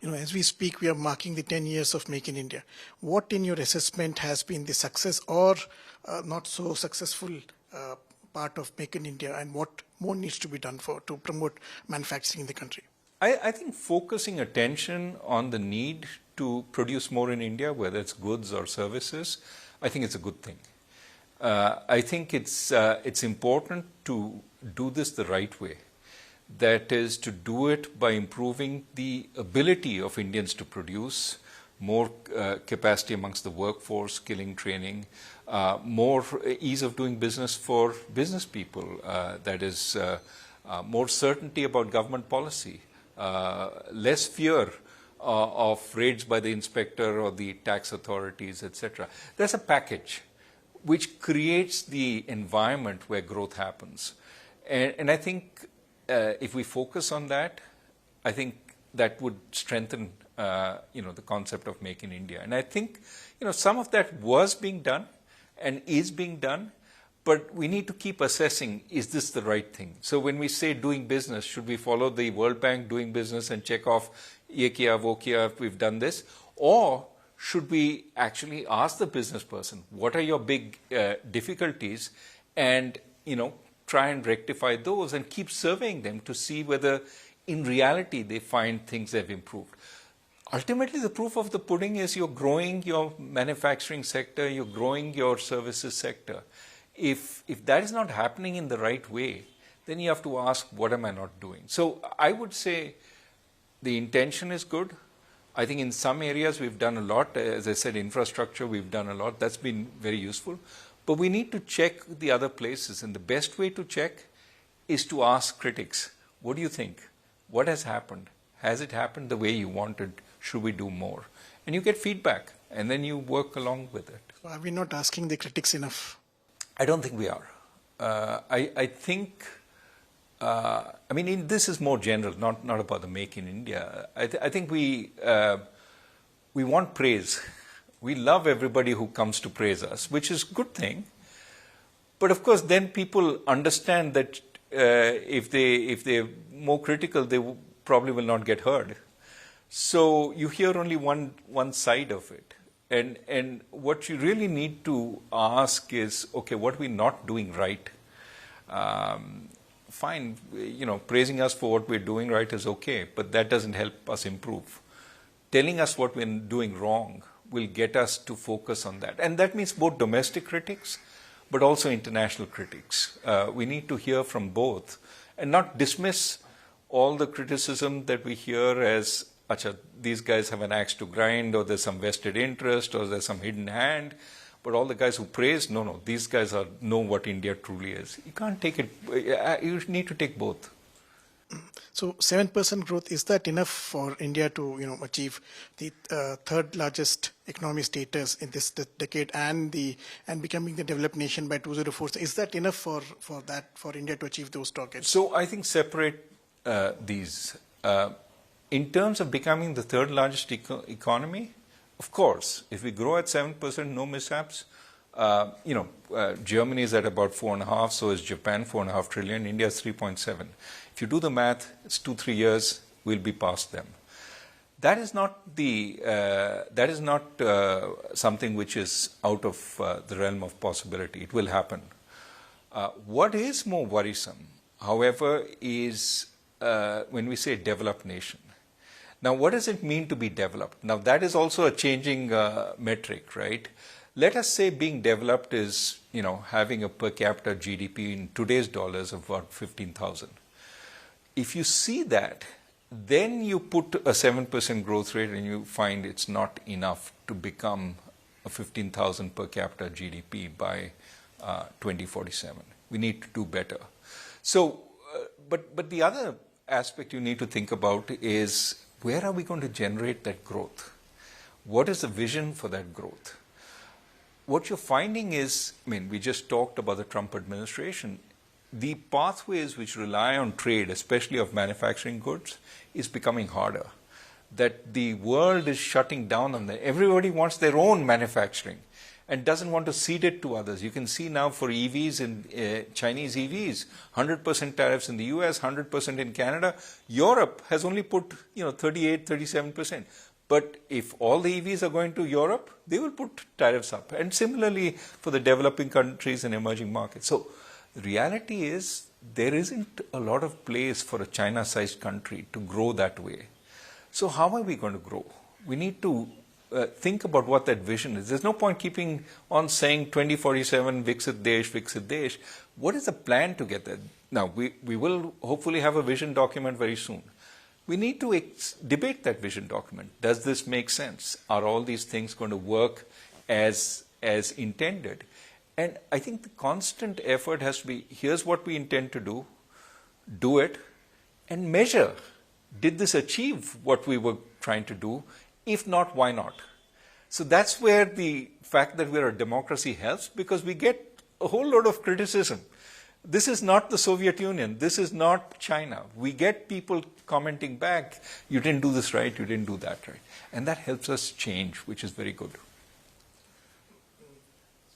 As we speak, we are marking the 10 years of Make in India. What in your assessment has been the success or not so successful part of Make in India, and what more needs to be done to promote manufacturing in the country? I think focusing attention on the need to produce more in India, whether it's goods or services, I think it's a good thing. I think it's important to do this the right way. That is, to do it by improving the ability of Indians to produce, more capacity amongst the workforce, skilling, training, more ease of doing business for business people, that is, more certainty about government policy, less fear of raids by the inspector or the tax authorities, etc. There's a package which creates the environment where growth happens. And I think if we focus on that, I think that would strengthen the concept of Make in India. And I think some of that was being done and is being done, but we need to keep assessing, is this the right thing? So when we say doing business, should we follow the World Bank doing business and check off, ye kiya, wo kiya, we've done this? Or should we actually ask the business person, what are your big difficulties? And, try and rectify those and keep surveying them to see whether in reality they find things have improved. Ultimately, the proof of the pudding is you're growing your manufacturing sector, you're growing your services sector. If that is not happening in the right way, then you have to ask, what am I not doing? So I would say the intention is good. I think in some areas we've done a lot. As I said, infrastructure, we've done a lot. That's been very useful. But we need to check the other places. And the best way to check is to ask critics, what do you think? What has happened? Has it happened the way you wanted? Should we do more? And you get feedback, and then you work along with it. So are we not asking the critics enough? I don't think we are. I think, this is more general, not about the Make in India. I think we want praise. We love everybody who comes to praise us, which is a good thing. But of course, then people understand that if they're more critical, they probably will not get heard. So you hear only one side of it. And what you really need to ask is, okay, what are we not doing right? Fine, praising us for what we're doing right is okay, but that doesn't help us improve. Telling us what we're doing wrong will get us to focus on that. And that means both domestic critics, but also international critics. We need to hear from both and not dismiss all the criticism that we hear as, Acha, these guys have an axe to grind, or there's some vested interest, or there's some hidden hand. But all the guys who praise, no, these guys know what India truly is. You can't take it, you need to take both. So 7% growth, is that enough for India to achieve the third largest economic status in this decade and becoming the developed nation by 2040? Is that enough for India to achieve those targets? So I think separate these. In terms of becoming the third largest economy, of course, if we grow at 7%, no mishaps. Germany is at about 4.5, so is Japan, 4.5 trillion. India is 3.7. If you do the math, it's 2-3 years, we'll be past them. That is not something which is out of the realm of possibility. It will happen. What is more worrisome, however, is when we say developed nation. Now, what does it mean to be developed? Now, that is also a changing metric, right? Let us say being developed is, having a per capita GDP in today's dollars of about 15,000. If you see that, then you put a 7% growth rate and you find it's not enough to become a 15,000 per capita GDP by 2047. We need to do better. So, but the other aspect you need to think about is, where are we going to generate that growth? What is the vision for that growth? What you're finding is, we just talked about the Trump administration. The pathways which rely on trade, especially of manufacturing goods, is becoming harder. That the world is shutting down on that. Everybody wants their own manufacturing. and doesn't want to cede it to others. You can see now for EVs and Chinese EVs, 100% tariffs in the US, 100% in Canada. Europe has only put 38, 37%. But if all the EVs are going to Europe, they will put tariffs up. And similarly for the developing countries and emerging markets. So the reality is there isn't a lot of place for a China-sized country to grow that way. So how are we going to grow? We need to think about what that vision is. There's no point keeping on saying 2047, Viksit Desh, Viksit Desh. What is the plan to get there? Now, we will hopefully have a vision document very soon. We need to debate that vision document. Does this make sense? Are all these things going to work as intended? And I think the constant effort has to be, here's what we intend to do it, and measure. Did this achieve what we were trying to do? If not, why not? So that's where the fact that we're a democracy helps, because we get a whole lot of criticism. This is not the Soviet Union. This is not China. We get people commenting back, you didn't do this right, you didn't do that right. And that helps us change, which is very good.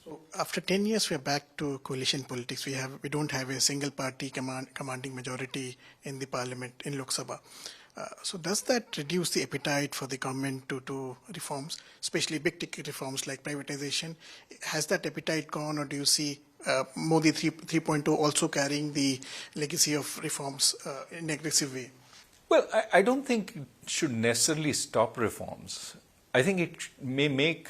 So after 10 years, we are back to coalition politics. We don't have a single party commanding majority in the parliament, in Lok Sabha. So does that reduce the appetite for the government to do reforms, especially big ticket reforms like privatization? Has that appetite gone, or do you see Modi 3.0 also carrying the legacy of reforms in an aggressive way? Well, I don't think it should necessarily stop reforms. I think it may make,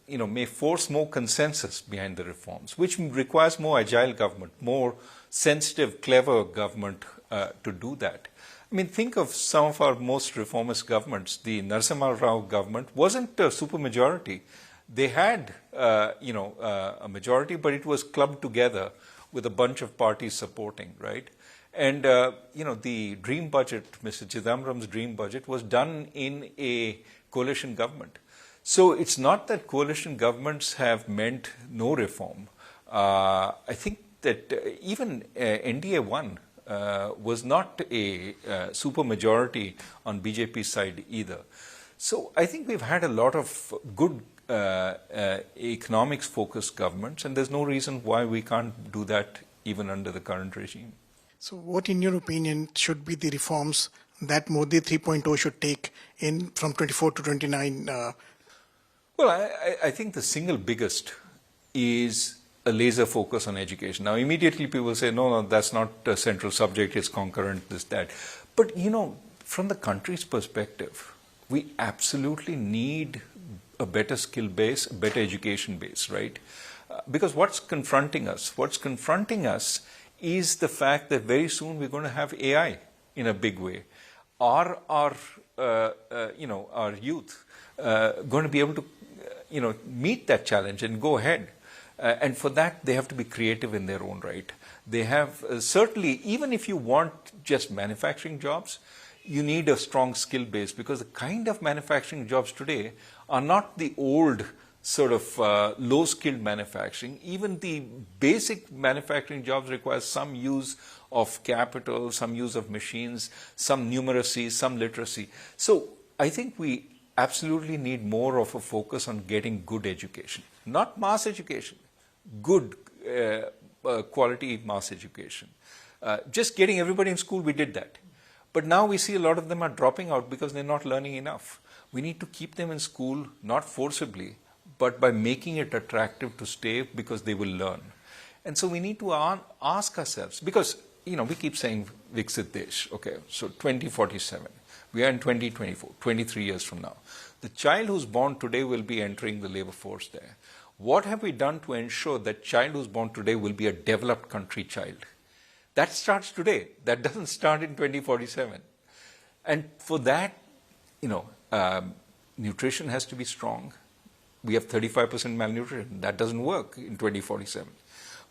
may force more consensus behind the reforms, which requires more agile government, more sensitive, clever government to do that. I mean, think of some of our most reformist governments. The Narasimha Rao government wasn't a supermajority. They had, a majority, but it was clubbed together with a bunch of parties supporting, right? And, the dream budget, Mr. Chidambaram's dream budget, was done in a coalition government. So it's not that coalition governments have meant no reform. I think that even NDA 1 was not a supermajority on BJP's side either. So I think we've had a lot of good economics-focused governments, and there's no reason why we can't do that even under the current regime. So what, in your opinion, should be the reforms that Modi 3.0 should take in from 24 to 29? Well, I think the single biggest is a laser focus on education. Now, immediately people say, no, that's not a central subject, it's concurrent, this, that. But, from the country's perspective, we absolutely need a better skill base, a better education base, right? Because what's confronting us? What's confronting us is the fact that very soon we're going to have AI in a big way. Are our youth going to be able to, meet that challenge and go ahead? And for that, they have to be creative in their own right. They have certainly, even if you want just manufacturing jobs, you need a strong skill base, because the kind of manufacturing jobs today are not the old sort of low-skilled manufacturing. Even the basic manufacturing jobs require some use of capital, some use of machines, some numeracy, some literacy. So I think we absolutely need more of a focus on getting good education. Not mass education, good quality mass education. Just getting everybody in school, we did that. But now we see a lot of them are dropping out because they're not learning enough. We need to keep them in school, not forcibly, but by making it attractive to stay, because they will learn. And so we need to ask ourselves, because, we keep saying Viksit Desh, okay, so 2047. We are in 2024, 23 years from now. The child who's born today will be entering the labor force there. What have we done to ensure that child who's born today will be a developed country child? That starts today. That doesn't start in 2047. And for that, nutrition has to be strong. We have 35% malnutrition. That doesn't work in 2047.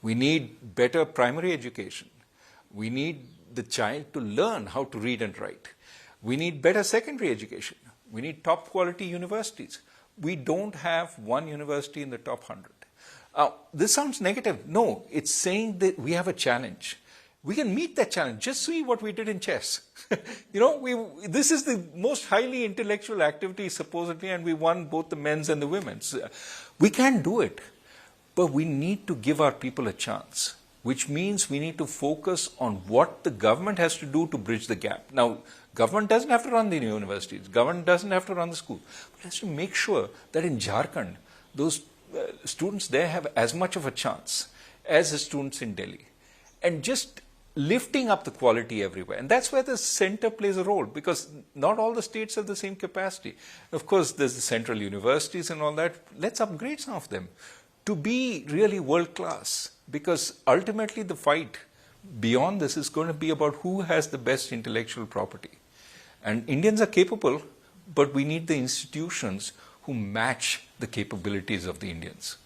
We need better primary education. We need the child to learn how to read and write. We need better secondary education. We need top quality universities. We don't have one university in the top 100. This sounds negative. No, it's saying that we have a challenge. We can meet that challenge. Just see what we did in chess. This is the most highly intellectual activity supposedly, and we won both the men's and the women's. We can do it, but we need to give our people a chance, which means we need to focus on what the government has to do to bridge the gap. Now, government doesn't have to run the universities, government doesn't have to run the school, but it has to make sure that in Jharkhand, those students there have as much of a chance as the students in Delhi. And just lifting up the quality everywhere. And that's where the center plays a role, because not all the states have the same capacity. Of course, there's the central universities and all that. Let's upgrade some of them to be really world class, because ultimately the fight beyond this is going to be about who has the best intellectual property. And Indians are capable, but we need the institutions who match the capabilities of the Indians.